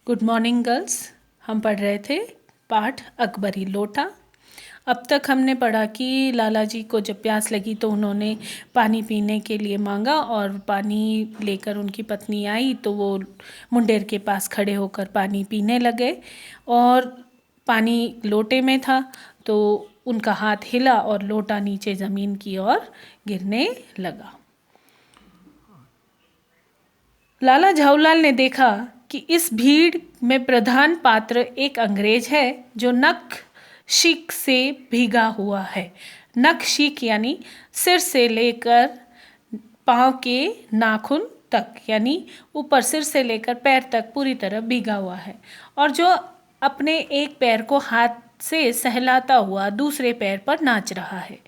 Good morning girls. हम पढ़ रहे थे पाठ अकबरी लोटा। अब तक हमने पढ़ा कि लाला जी को जब प्यास लगी तो उन्होंने पानी पीने के लिए मांगा और पानी लेकर उनकी पत्नी आई तो वो मुंडेर के पास खड़े होकर पानी पीने लगे और पानी लोटे में था तो उनका हाथ हिला और लोटा नीचे ज़मीन की ओर गिरने लगा। लाला झाऊलाल ने देखा कि इस भीड़ में प्रधान पात्र एक अंग्रेज है जो नख शीक से भीगा हुआ है। नख शीक यानी सिर से लेकर पाँव के नाखून तक, यानी ऊपर सिर से लेकर पैर तक पूरी तरह भीगा हुआ है और जो अपने एक पैर को हाथ से सहलाता हुआ दूसरे पैर पर नाच रहा है।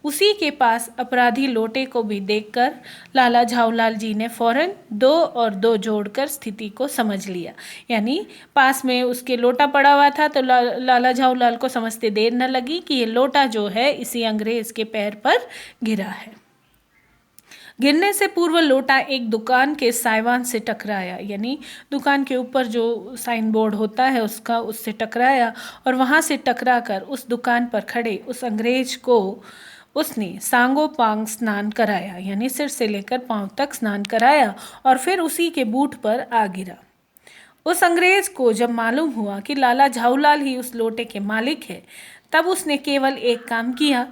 उसी के पास अपराधी लोटे को भी देखकर लाला झाऊलाल जी ने फौरन 2 और 2 जोड़कर स्थिति को समझ लिया। यानी पास में उसके लोटा पड़ा हुआ था तो लाला झाऊलाल को समझते देर न लगी कि ये लोटा जो है इसी अंग्रेज के पैर पर गिरा है। गिरने से पूर्व लोटा एक दुकान के साइवान से टकराया, यानी दुकान के ऊपर जो साइन बोर्ड होता है उससे टकराया और वहाँ से टकराकर उस दुकान पर खड़े उस अंग्रेज को उसने सांगो पांग स्नान कराया, यानी सिर से लेकर पांव तक स्नान कराया और फिर उसी के बूट पर आ गिरा। उस अंग्रेज को जब मालूम हुआ कि लाला झाऊलाल ही उस लोटे के मालिक है, तब उसने केवल एक काम किया,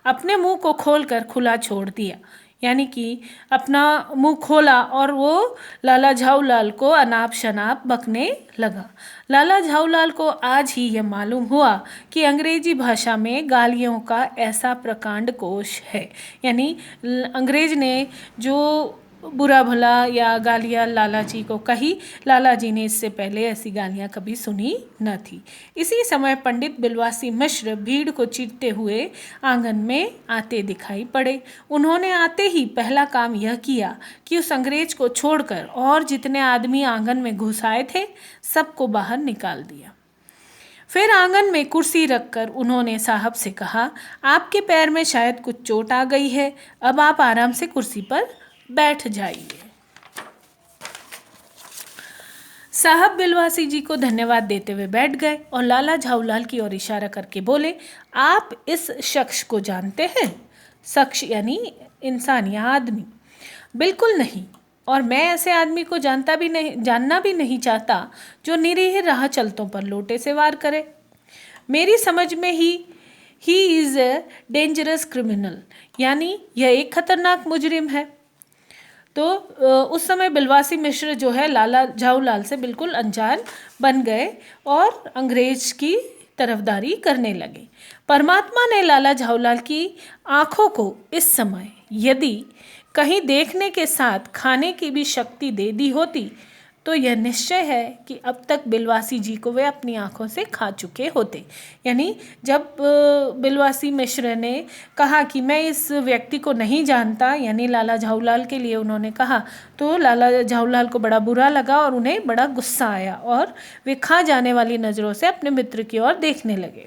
अपने मुंह को खोलकर खुला छोड़ दिया, यानी कि अपना मुंह खोला और वो लाला झाऊलाल को अनाप शनाप बकने लगा। लाला झाऊलाल को आज ही यह मालूम हुआ कि अंग्रेजी भाषा में गालियों का ऐसा प्रकांड कोश है, यानी अंग्रेज ने जो बुरा भला या गालियाँ लाला जी को कही, लाला जी ने इससे पहले ऐसी गालियाँ कभी सुनी न थी। इसी समय पंडित बिलवासी मिश्र भीड़ को चीरते हुए आंगन में आते दिखाई पड़े। उन्होंने आते ही पहला काम यह किया कि उस अंग्रेज को छोड़कर और जितने आदमी आंगन में घुस आए थे सबको बाहर निकाल दिया। फिर आंगन में कुर्सी रखकर उन्होंने साहब से कहा, आपके पैर में शायद कुछ चोट आ गई है, अब आप आराम से कुर्सी पर बैठ जाइए। साहब बिलवासी जी को धन्यवाद देते हुए बैठ गए और लाला झाऊलाल की ओर इशारा करके बोले, आप इस शख्स को जानते हैं? शख्स यानी इंसान या आदमी? बिल्कुल नहीं, और मैं ऐसे आदमी को जानना भी नहीं चाहता जो निरीह राह चलतों पर लोटे से वार करे। मेरी समझ में he is a dangerous criminal, यानी यह एक खतरनाक मुजरिम है। तो उस समय बिलवासी मिश्र जो है लाला झाऊलाल से बिल्कुल अनजान बन गए और अंग्रेज की तरफदारी करने लगे। परमात्मा ने लाला झाऊलाल की आँखों को इस समय यदि कहीं देखने के साथ खाने की भी शक्ति दे दी होती तो यह निश्चय है कि अब तक बिलवासी जी को वे अपनी आँखों से खा चुके होते। यानी जब बिलवासी मिश्र ने कहा कि मैं इस व्यक्ति को नहीं जानता, यानी लाला झाऊलाल के लिए उन्होंने कहा, तो लाला झाऊलाल को बड़ा बुरा लगा और उन्हें बड़ा गुस्सा आया और वे खा जाने वाली नज़रों से अपने मित्र की ओर देखने लगे।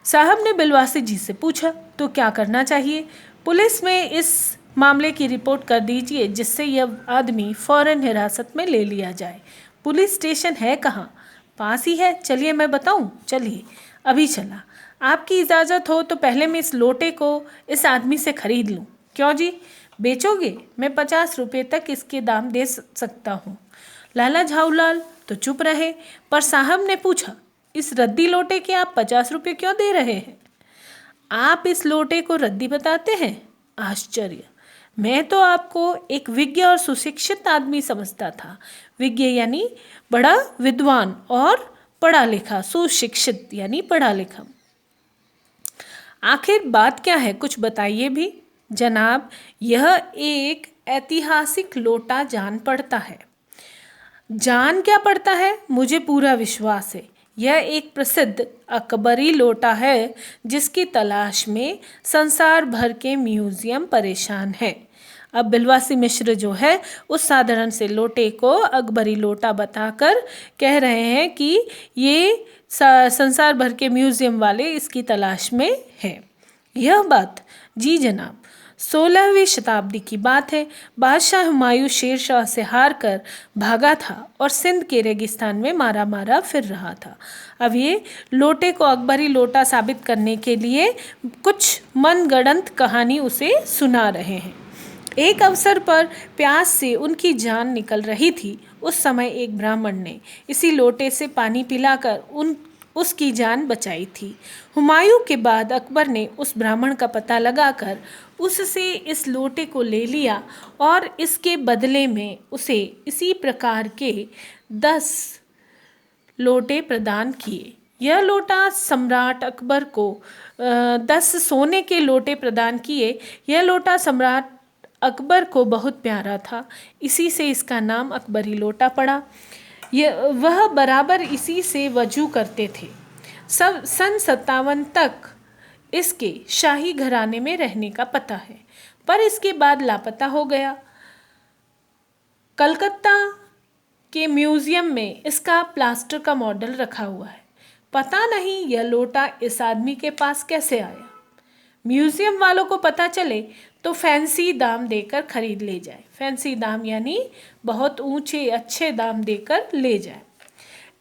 साहब ने बिलवासी जी से पूछा, तो क्या करना चाहिए? पुलिस में इस मामले की रिपोर्ट कर दीजिए जिससे यह आदमी फौरन हिरासत में ले लिया जाए। पुलिस स्टेशन है कहाँ? पास ही है, चलिए मैं बताऊँ। चलिए, अभी चला। आपकी इजाज़त हो तो पहले मैं इस लोटे को इस आदमी से खरीद लूँ। क्यों जी, बेचोगे? मैं 50 रुपये तक इसके दाम दे सकता हूँ। लाला झाऊलाल तो चुप रहे, पर साहब ने पूछा, इस रद्दी लोटे के आप 50 रुपये क्यों दे रहे हैं? आप इस लोटे को रद्दी बताते हैं? आश्चर्य! मैं तो आपको एक विज्ञ और सुशिक्षित आदमी समझता था। विज्ञ यानी बड़ा विद्वान और पढ़ा लिखा, सुशिक्षित यानी पढ़ा लिखा। आखिर बात क्या है, कुछ बताइए भी। जनाब, यह एक ऐतिहासिक लोटा जान पड़ता है। जान क्या पड़ता है? मुझे पूरा विश्वास है यह एक प्रसिद्ध अकबरी लोटा है जिसकी तलाश में संसार भर के म्यूजियम परेशान हैं। अब बिलवासी मिश्र जो है उस साधारण से लोटे को अकबरी लोटा बताकर कह रहे हैं कि ये संसार भर के म्यूजियम वाले इसकी तलाश में हैं। यह बात? जी जनाब। 16वीं शताब्दी की बात है। बादशाह हुमायूं शेर शाह से हार कर भागा था और सिंध के रेगिस्तान में मारा मारा फिर रहा था। अब ये लोटे को अकबरी लोटा साबित करने के लिए कुछ मनगढ़ंत कहानी उसे सुना रहे हैं। एक अवसर पर प्यास से उनकी जान निकल रही थी। उस समय एक ब्राह्मण ने इसी लोटे से पानी पिलाकर उसकी जान बचाई थी। हुमायूं के बाद अकबर ने उस ब्राह्मण का पता लगाकर उससे इस लोटे को ले लिया और इसके बदले में उसे इसी प्रकार के 10 लोटे प्रदान किए। यह लोटा सम्राट अकबर को 10 सोने के लोटे प्रदान किए। यह लोटा सम्राट अकबर को बहुत प्यारा था, इसी से इसका नाम अकबरी लोटा पड़ा। वह बराबर इसी से वजू करते थे। सन 57 तक इसके शाही घराने में रहने का पता है, पर इसके बाद लापता हो गया। कलकत्ता के म्यूजियम में इसका प्लास्टर का मॉडल रखा हुआ है। पता नहीं यह लोटा इस आदमी के पास कैसे आया। म्यूजियम वालों को पता चले तो फैंसी दाम देकर खरीद ले जाए। फैंसी दाम यानी बहुत ऊंचे अच्छे दाम देकर ले जाए।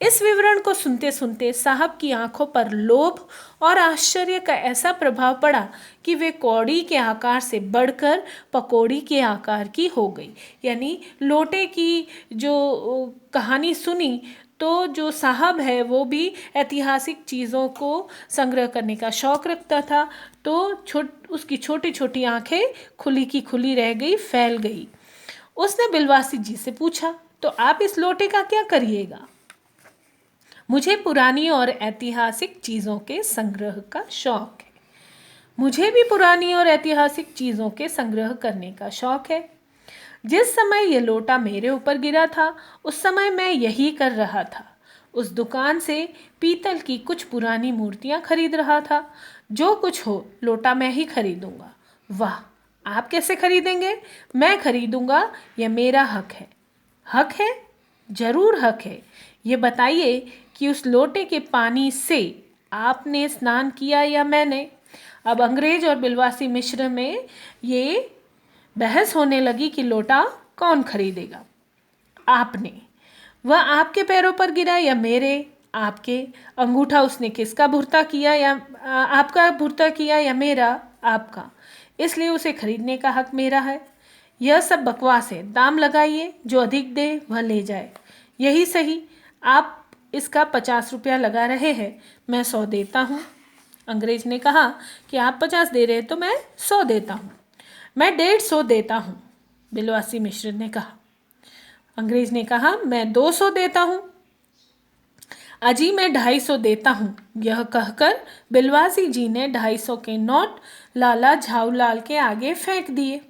इस विवरण को सुनते सुनते साहब की आंखों पर लोभ और आश्चर्य का ऐसा प्रभाव पड़ा कि वे कौड़ी के आकार से बढ़कर पकौड़ी के आकार की हो गई। यानी लोटे की जो कहानी सुनी तो जो साहब है वो भी ऐतिहासिक चीज़ों को संग्रह करने का शौक़ रखता था, तो उसकी छोटी छोटी आंखें खुली की खुली रह गई, फैल गई। उसने बिलवासी जी से पूछा, तो आप इस लोटे का क्या करिएगा? मुझे पुरानी और ऐतिहासिक चीज़ों के संग्रह का शौक़ है। मुझे भी पुरानी और ऐतिहासिक चीज़ों के संग्रह करने का शौक़ है। जिस समय यह लोटा मेरे ऊपर गिरा था उस समय मैं यही कर रहा था। उस दुकान से पीतल की कुछ पुरानी मूर्तियां खरीद रहा था। जो कुछ हो लोटा मैं ही खरीदूंगा। वाह, आप कैसे खरीदेंगे? मैं खरीदूंगा, यह मेरा हक है। हक है? जरूर हक है। ये बताइए कि उस लोटे के पानी से आपने स्नान किया या मैंने? अब अंग्रेज और बिलवासी मिश्र में ये बहस होने लगी कि लोटा कौन खरीदेगा। आपने। वह आपके पैरों पर गिरा या मेरे? आपके। अंगूठा उसने किसका भुर्ता किया, या आपका भुर्ता किया या मेरा? आपका। इसलिए उसे खरीदने का हक मेरा है। यह सब बकवास है। दाम लगाइए, जो अधिक दे वह ले जाए। यही सही। आप इसका 50 रुपया लगा रहे हैं, मैं 100 देता हूँ। अंग्रेज ने कहा कि आप 50 दे रहे तो मैं 100 देता हूँ। मैं 150 देता हूँ, बिलवासी मिश्र ने कहा। अंग्रेज ने कहा मैं 200 देता हूँ। अजी मैं 250 देता हूँ। यह कहकर बिलवासी जी ने 250 के नोट लाला झाऊलाल के आगे फेंक दिए।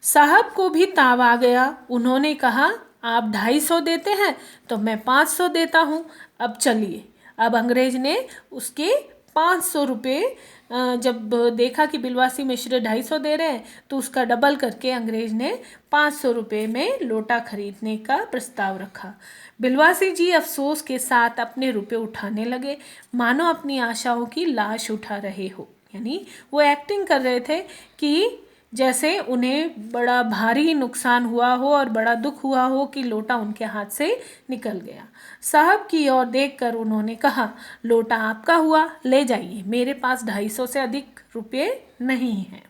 साहब को भी ताव आ गया। उन्होंने कहा आप 250 देते हैं तो मैं 500 देता हूँ। अब चलिए। अब अंग्रेज ने उसके 500 रुपये जब देखा कि बिलवासी मिश्र 250 दे रहे हैं तो उसका डबल करके अंग्रेज ने 500 रुपये में लोटा खरीदने का प्रस्ताव रखा। बिलवासी जी अफसोस के साथ अपने रुपये उठाने लगे, मानो अपनी आशाओं की लाश उठा रहे हो। यानी वो एक्टिंग कर रहे थे कि जैसे उन्हें बड़ा भारी नुकसान हुआ हो और बड़ा दुख हुआ हो कि लोटा उनके हाथ से निकल गया। साहब की ओर देखकर उन्होंने कहा लोटा आपका हुआ, ले जाइए, मेरे पास 250 से अधिक रुपये नहीं हैं।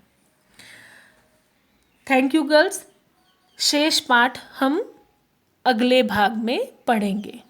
Thank you girls. शेष पाठ हम अगले भाग में पढ़ेंगे।